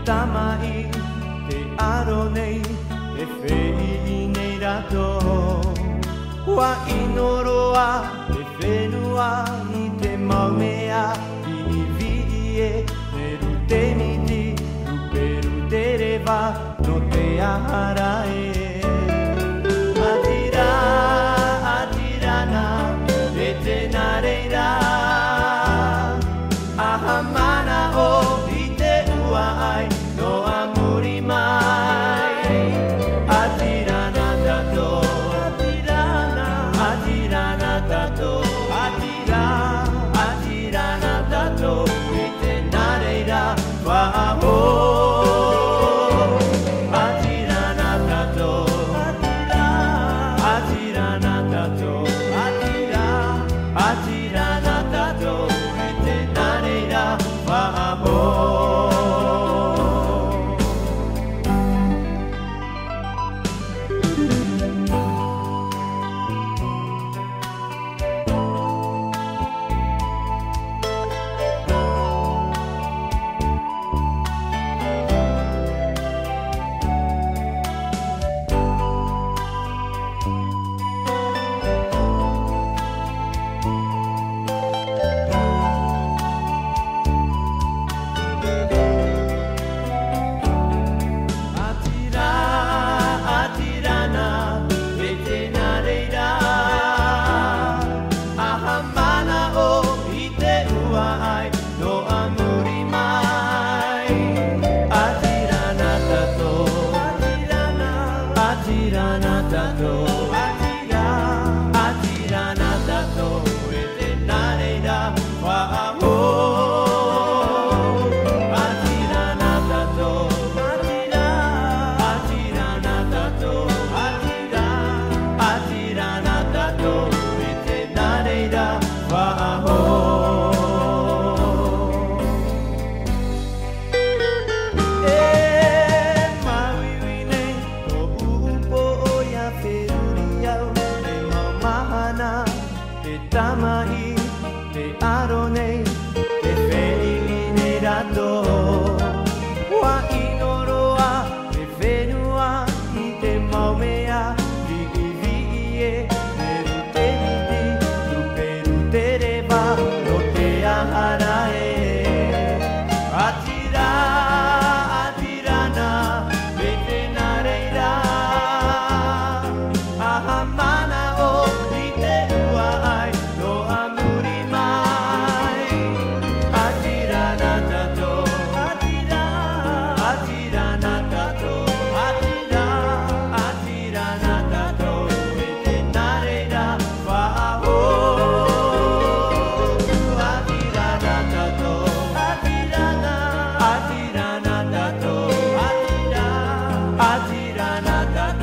tamai te aro nei e whei nei rato. Wa inoroa e whenua i te maumea i iwi e ne rute miti ruperu te rewa no te ahara e. Atira, atirana e te nareira ahamana o i te ua ai no amuri mai. Atirana tato, atirana, atirana tato, atirana tato i te nareira wa'aho. Atirana tato, atirana tato, atirana tato i te nareira wa'aho. Atirana tato, atirana tato e te nareira wa'aho. Atirana tato, atirana tato, atirana tato e te nareira wa'aho. Tamai te aro nei te whei nei rato. Wa inoroa te whenua i te maumea i iwi e ne rute miti ruperu te rewa no te ahara e. Atira, atirana me te nareira ahamana o i te ua ai no amuri mai. Atirana tato, atirana tato, atirana tato e te nareira wa'aho. Atirana tato, atirana tato, atirana tato